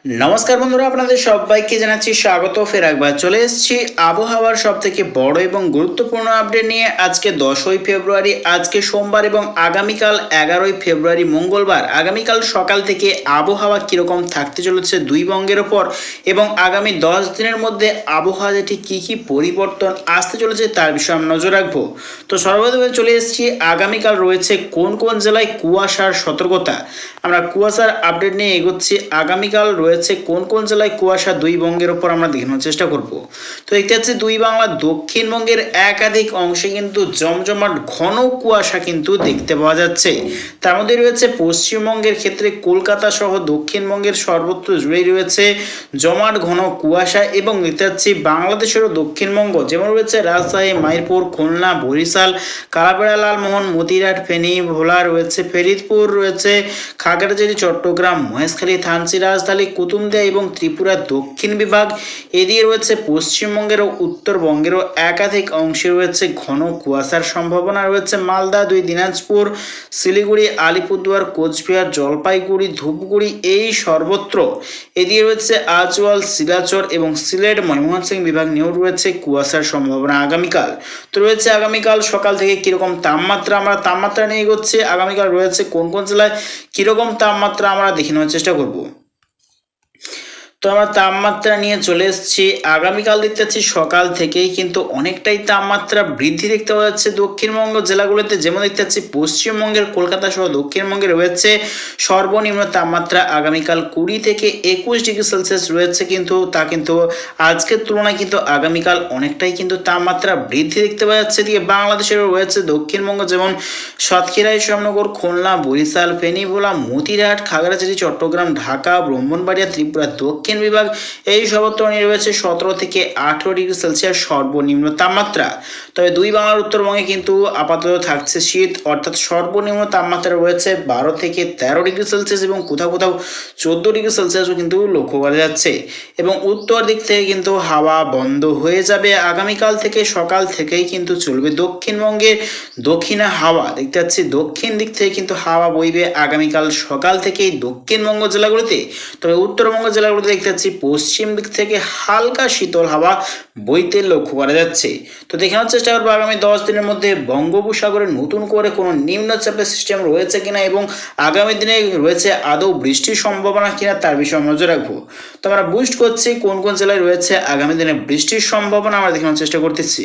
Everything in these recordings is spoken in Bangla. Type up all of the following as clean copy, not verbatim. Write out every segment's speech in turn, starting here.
নমস্কার বন্ধুরা, আপনাদের সবাইকে জানাচ্ছি স্বাগত। ফের একবার চলে এসেছি আবহাওয়ার সব থেকে বড় এবং গুরুত্বপূর্ণ আপডেট নিয়ে। আজকে 10ই ফেব্রুয়ারি, আজকে সোমবার এবং আগামীকাল 11ই ফেব্রুয়ারি মঙ্গলবার। আগামীকাল সকাল থেকে আবহাওয়া কীরকম থাকতে চলেছে দুই বঙ্গের ওপর এবং আগামী 10 দিনের মধ্যে আবহাওয়া ঠিক কী কী পরিবর্তন আসতে চলেছে তার বিষয়ে আমরা নজর রাখবো। তো সর্বপ্রথমে চলে এসেছি আগামীকাল রয়েছে কোন কোন জেলায় কুয়াশার সতর্কতা। আমরা কুয়াশার আপডেট নিয়ে এগোচ্ছি। আগামীকাল রয়েছে কোন কোন জেলায় কুয়াশা দুই বঙ্গের উপর আমরা দেখানোর চেষ্টা করব। তো দেখতে পাচ্ছি দুই বাংলা দক্ষিণবঙ্গের একাধিক অংশে কিন্তু জমজমাট ঘন কুয়াশা কিন্তু দেখতে পাওয়া যাচ্ছে। তার মধ্যে রয়েছে পশ্চিমবঙ্গের ক্ষেত্রে কলকাতা সহ দক্ষিণবঙ্গের সর্বত্র জুড়েই রয়েছে জমাট ঘন কুয়াশা এবং দেখতে পাচ্ছি বাংলাদেশেরও দক্ষিণবঙ্গ যেমন রয়েছে রাজশাহী, মাইরপুর, খুলনা, বরিশাল, কালাপাড়া, লালমোহন, মতিরাট, ফেনী, ভোলা রয়েছে, ফরিদপুর রয়েছে, খাগড়াছড়ি, চট্টগ্রাম, মহেশখালী, থানচি, রাজধানী, কুতুবদিয়া এবং ত্রিপুরার দক্ষিণ বিভাগ এদিকে রয়েছে পশ্চিমবঙ্গের ও উত্তরবঙ্গেরও একাধিক অংশে রয়েছে ঘন কুয়াশার সম্ভাবনা রয়েছে। মালদা, দিনাজপুর, শিলিগুড়ি, আলিপুরদুয়ার, কোচবিহার, জলপাইগুড়ি, ধূপগুড়ি এই সর্বত্র এদিকে রয়েছে আজওয়াল, শিলাচর এবং সিলেট, ময়মনসিংহ বিভাগ নিয়েও রয়েছে কুয়াশার সম্ভাবনা আগামীকাল। তো রয়েছে আগামীকাল সকাল থেকে কিরকম তাপমাত্রা, আমরা তাপমাত্রা নিয়ে এগোচ্ছি। আগামীকাল রয়েছে কোন কোন জেলায় কিরকম তাপমাত্রা আমরা দেখে নেওয়ার চেষ্টা করব। তো আমরা তাপমাত্রা নিয়ে চলে এসেছি। আগামীকাল দেখতে পাচ্ছি সকাল থেকেই কিন্তু অনেকটাই তাপমাত্রা বৃদ্ধি দেখতে পাওয়া যাচ্ছে দক্ষিণবঙ্গ জেলাগুলোতে। যেমন দেখতে পাচ্ছি পশ্চিমবঙ্গের কলকাতা সহ দক্ষিণবঙ্গে রয়েছে সর্বনিম্ন তাপমাত্রা আগামীকাল 20 থেকে 21 ডিগ্রি সেলসিয়াস রয়েছে, কিন্তু তা কিন্তু আজকের তুলনায় কিন্তু আগামীকাল অনেকটাই কিন্তু তাপমাত্রা বৃদ্ধি দেখতে পাওয়া যাচ্ছে। এদিকে বাংলাদেশেরও রয়েছে দক্ষিণবঙ্গ যেমন সাতক্ষীরা, শ্যামনগর, খুলনা, বরিশাল, ফেনী, ভোলা, মতিরাট, খাগড়াছড়ি, চট্টগ্রাম, ঢাকা, ব্রাহ্মণবাড়িয়া, ত্রিপুরা দক্ষিণ বিভাগ এই সর্বত্র রয়েছে 17 থেকে 18 ডিগ্রি সেলসিয়াস সর্বনিম্ন তাপমাত্রা। তবে দুই বাংলার উত্তরবঙ্গে কিন্তু আপাতত থাকছে শীত, অর্থাৎ সর্বনিম্ন তাপমাত্রা রয়েছে 12 থেকে 13 ডিগ্রি সেলসিয়াস এবং কোথাও কোথাও 14 ডিগ্রি সেলসিয়াসও কিন্তু লক্ষ্য করা যাচ্ছে। এবং উত্তর দিক থেকে কিন্তু হাওয়া বন্ধ হয়ে যাবে। আগামীকাল থেকে সকাল থেকেই কিন্তু চলবে দক্ষিণবঙ্গের দক্ষিণা হাওয়া। দেখতে পাচ্ছি দক্ষিণ দিক থেকে কিন্তু হাওয়া বইবে আগামীকাল সকাল থেকেই দক্ষিণবঙ্গ জেলাগুলিতে। তবে উত্তরবঙ্গ জেলাগুলিতে দেখতে পাচ্ছি পশ্চিম দিক থেকে হালকা শীতল হাওয়া বইতে লক্ষ্য করা যাচ্ছে। তো দেখানোর চেষ্টা করবো আগামী 10 দিনের মধ্যে বঙ্গোপসাগরে নতুন করে কোনো নিম্নচাপের সিস্টেম রয়েছে কিনা এবং আগামী দিনে রয়েছে আদৌ বৃষ্টির সম্ভাবনা কিনা তার বিষয়ে নজর রাখবো। তো আমরা বুস্ট করছি কোন কোন জেলায় রয়েছে আগামী দিনে বৃষ্টির সম্ভাবনা আমরা দেখানোর চেষ্টা করতেছি।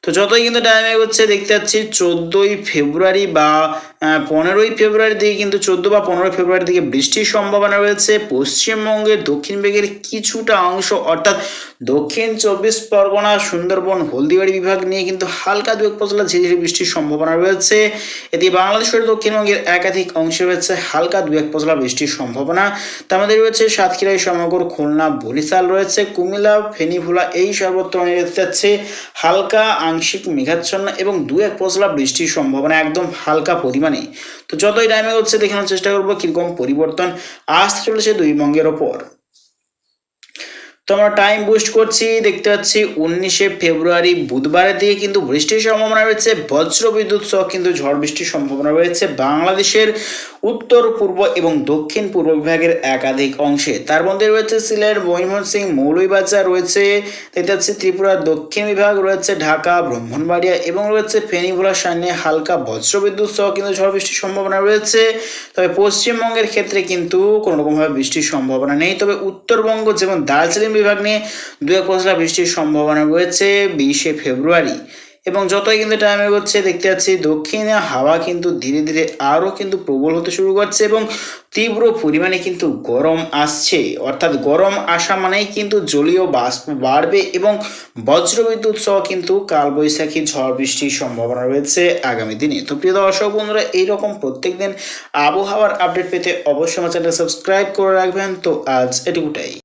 তো যতই কিন্তু টাইম এগোচ্ছে দেখতে পাচ্ছি 14ই ফেব্রুয়ারি বা 15ই ফেব্রুয়ারির দিকে কিন্তু 14 বা 15 ফেব্রুয়ারির দিকে বৃষ্টির সম্ভাবনা রয়েছে। পশ্চিমবঙ্গের দক্ষিণ দিকের কিছুটা অংশ অর্থাৎ দক্ষিণ 24 পরগনা, সুন্দরবন, হলদিবাড়ি বিভাগ নিয়ে কিন্তু হালকা দু এক পশলা ঝিরিঝিরি বৃষ্টির সম্ভাবনা রয়েছে। এদিকে বাংলাদেশের দক্ষিণবঙ্গের একাধিক অংশে রয়েছে হালকা দু এক পশলা বৃষ্টির সম্ভাবনা। তার মধ্যে রয়েছে সাতক্ষীরা, শ্যামনগর, খুলনা, বরিশাল রয়েছে, কুমিল্লা, ফেনী, ভোলা এই সর্বত্র দেখতে যাচ্ছে হালকা আংশিক মেঘাচ্ছন্ন এবং দু এক পশলা বৃষ্টির সম্ভাবনা একদম হালকা পরিমাণে। তো যতই টাইমে হচ্ছে দেখানোর চেষ্টা করবো কিরকম পরিবর্তন আসতে চলেছে দুই বঙ্গের ওপর। তো আমরা টাইম বুস্ট করছি। দেখতে পাচ্ছি 19শে ফেব্রুয়ারি বুধবারের দিকে কিন্তু বৃষ্টির সম্ভাবনা রয়েছে, বজ্র বিদ্যুৎ সহ কিন্তু ঝড় বৃষ্টির সম্ভাবনা রয়েছে বাংলাদেশের উত্তর পূর্ব এবং দক্ষিণ পূর্ব বিভাগের একাধিক অংশে। তার মধ্যে রয়েছে সিলেট, ময়মনসিংহ, মৌলভীবাজার রয়েছে, দেখতে পাচ্ছি ত্রিপুরার দক্ষিণ বিভাগ রয়েছে, ঢাকা, ব্রাহ্মণবাড়িয়া এবং রয়েছে ফেনী, ভোলার সামনে হালকা বজ্র বিদ্যুৎ সহ কিন্তু ঝড় বৃষ্টির সম্ভাবনা রয়েছে। তবে পশ্চিমবঙ্গের ক্ষেত্রে কিন্তু কোনো রকমভাবে বৃষ্টির সম্ভাবনা নেই। তবে উত্তরবঙ্গ যেমন দার্জিলিং বিভাগ নিয়ে দু এক পশলা বৃষ্টির সম্ভাবনা রয়েছে 20শে ফেব্রুয়ারি। এবং যতই কিন্তু টাইম এগোচ্ছে দেখতে পাচ্ছি দক্ষিণে হাওয়া কিন্তু ধীরে ধীরে আরও কিন্তু প্রবল হতে শুরু করছে এবং তীব্র পরিমাণে কিন্তু গরম আসছে, অর্থাৎ গরম আসা মানেই কিন্তু জলীয় বাষ্প বাড়বে এবং বজ্রবিদ্যুৎ সহ কিন্তু কালবৈশাখী ঝড় বৃষ্টির সম্ভাবনা রয়েছে আগামী দিনে। তো প্রিয় দর্শক বন্ধুরা, এইরকম প্রত্যেক দিন আবহাওয়ার আপডেট পেতে অবশ্যই আমার চ্যানেলটা সাবস্ক্রাইব করে রাখবেন। তো আজ এটুকুটাই।